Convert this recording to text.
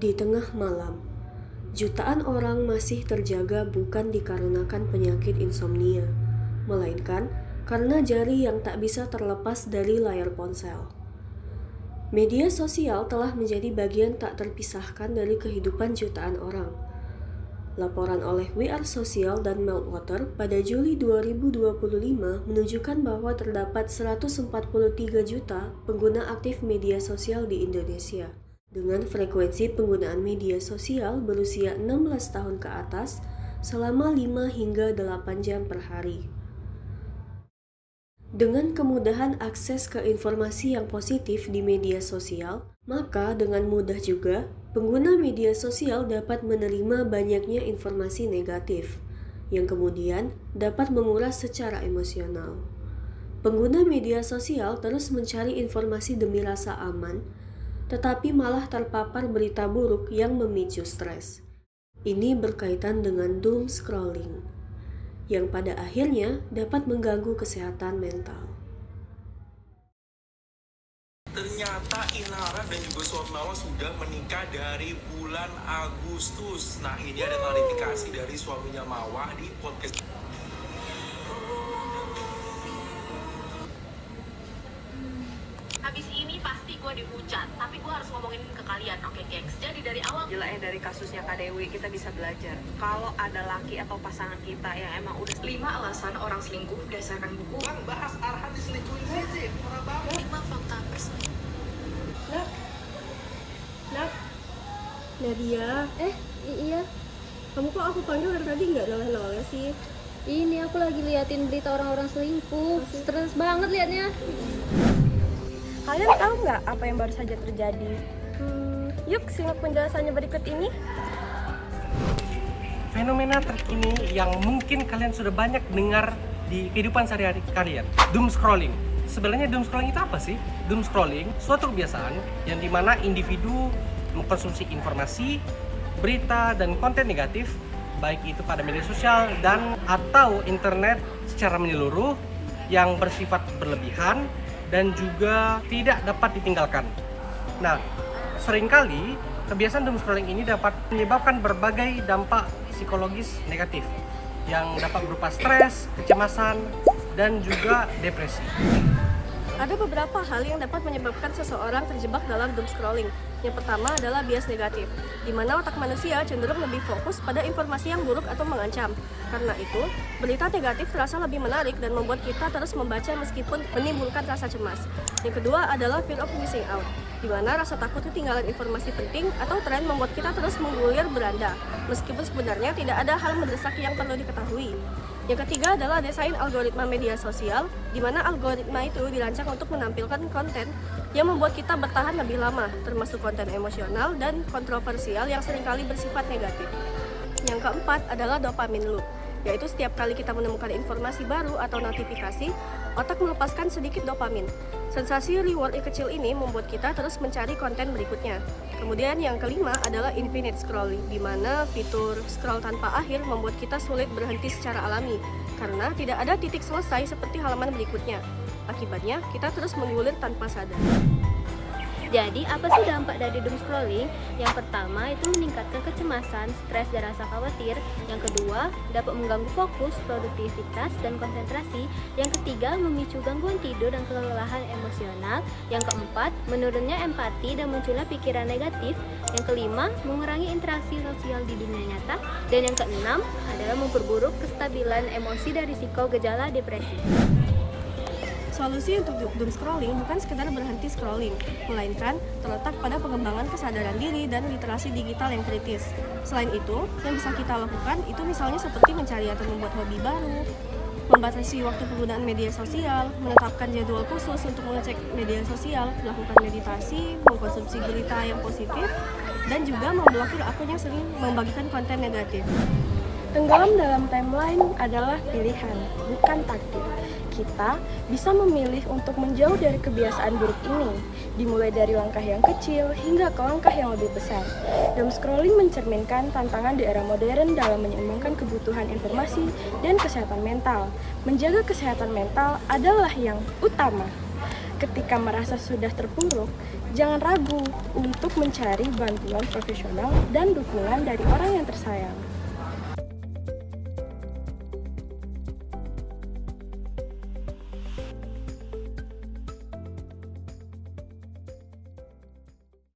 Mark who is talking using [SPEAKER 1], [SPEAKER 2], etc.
[SPEAKER 1] Di tengah malam, jutaan orang masih terjaga bukan dikarenakan penyakit insomnia, melainkan karena jari yang tak bisa terlepas dari layar ponsel. Media sosial telah menjadi bagian tak terpisahkan dari kehidupan jutaan orang. Laporan oleh We Are Social dan Meltwater pada Juli 2025 menunjukkan bahwa terdapat 143 juta pengguna aktif media sosial di Indonesia, dengan frekuensi penggunaan media sosial berusia 16 tahun ke atas selama 5 hingga 8 jam per hari. Dengan kemudahan akses ke informasi yang positif di media sosial, maka dengan mudah juga pengguna media sosial dapat menerima banyaknya informasi negatif, yang kemudian dapat menguras secara emosional. Pengguna media sosial terus mencari informasi demi rasa aman, tetapi malah terpapar berita buruk yang memicu stres. Ini berkaitan dengan doom scrolling, yang pada akhirnya dapat mengganggu kesehatan mental.
[SPEAKER 2] Ternyata Inara dan juga suami Mawar sudah menikah dari bulan Agustus. Nah, ini ada klarifikasi dari suaminya Mawar di podcast.
[SPEAKER 3] Habis ini pasti gue dihujat, tapi gue harus ngomongin ke kalian, oke gengs? Jadi dari awal
[SPEAKER 4] Gila ya, dari kasusnya Kak Dewi kita bisa belajar kalau ada laki atau pasangan kita yang emang udah
[SPEAKER 3] 5 alasan orang selingkuh berdasarkan buku
[SPEAKER 2] Bang, bahas Arhan diselingkuhin Zizi. Parah banget.
[SPEAKER 3] 5 fakta perselingkuhan.
[SPEAKER 1] Nadia,
[SPEAKER 5] Iya,
[SPEAKER 1] kamu kok aku panggil dari tadi nggak noleh-noleh sih?
[SPEAKER 5] ini aku lagi liatin berita orang-orang selingkuh. Stres banget liatnya.
[SPEAKER 6] Kalian tahu nggak apa yang baru saja terjadi? Yuk simak penjelasannya berikut ini.
[SPEAKER 7] Fenomena terkini yang mungkin kalian sudah banyak dengar di kehidupan sehari-hari kalian, doom scrolling. Sebenarnya doom scrolling itu apa sih? Doom scrolling suatu kebiasaan yang dimana individu mengkonsumsi informasi, berita, dan konten negatif, baik itu pada media sosial dan atau internet secara menyeluruh yang bersifat berlebihan dan juga tidak dapat ditinggalkan. Nah, seringkali kebiasaan doom scrolling ini dapat menyebabkan berbagai dampak psikologis negatif yang dapat berupa stres, kecemasan, dan juga depresi.
[SPEAKER 6] Ada beberapa hal yang dapat menyebabkan seseorang terjebak dalam doom scrolling. Yang pertama adalah bias negatif, di mana otak manusia cenderung lebih fokus pada informasi yang buruk atau mengancam. Karena itu, berita negatif terasa lebih menarik dan membuat kita terus membaca meskipun menimbulkan rasa cemas. Yang kedua adalah fear of missing out, di mana rasa takut ketinggalan informasi penting atau tren membuat kita terus menggulir beranda, meskipun sebenarnya tidak ada hal mendesak yang perlu diketahui. Yang ketiga adalah desain algoritma media sosial, di mana algoritma itu dirancang untuk menampilkan konten yang membuat kita bertahan lebih lama, termasuk konten emosional dan kontroversial yang seringkali bersifat negatif. Yang keempat adalah dopamine loop, yaitu setiap kali kita menemukan informasi baru atau notifikasi, otak melepaskan sedikit dopamin. Sensasi reward yang kecil ini membuat kita terus mencari konten berikutnya. Kemudian yang kelima adalah infinite scrolling, di mana fitur scroll tanpa akhir membuat kita sulit berhenti secara alami, karena tidak ada titik selesai seperti halaman berikutnya. Akibatnya, kita terus menggulir tanpa sadar.
[SPEAKER 5] Jadi, apa sih dampak dari doom scrolling? Yang pertama itu meningkatkan kecemasan, stres, dan rasa khawatir. Yang kedua, dapat mengganggu fokus, produktivitas, dan konsentrasi. Yang ketiga, memicu gangguan tidur dan kelelahan emosional. Yang keempat, menurunnya empati dan munculnya pikiran negatif. Yang kelima, mengurangi interaksi sosial di dunia nyata. Dan yang keenam adalah memperburuk kestabilan emosi dan risiko gejala depresi.
[SPEAKER 6] Solusi untuk doom scrolling bukan sekedar berhenti scrolling, melainkan terletak pada pengembangan kesadaran diri dan literasi digital yang kritis. Selain itu, yang bisa kita lakukan itu misalnya seperti mencari atau membuat hobi baru, membatasi waktu penggunaan media sosial, menetapkan jadwal khusus untuk mengecek media sosial, melakukan meditasi, mengkonsumsi berita yang positif, dan juga memblokir akun yang sering membagikan konten negatif.
[SPEAKER 8] Tenggelam dalam timeline adalah pilihan, bukan takdir. Kita bisa memilih untuk menjauh dari kebiasaan buruk ini, dimulai dari langkah yang kecil hingga ke langkah yang lebih besar. Doom scrolling mencerminkan tantangan di era modern dalam menyeimbangkan kebutuhan informasi dan kesehatan mental. Menjaga kesehatan mental adalah yang utama. Ketika merasa sudah terpuruk, jangan ragu untuk mencari bantuan profesional dan dukungan dari orang yang tersayang.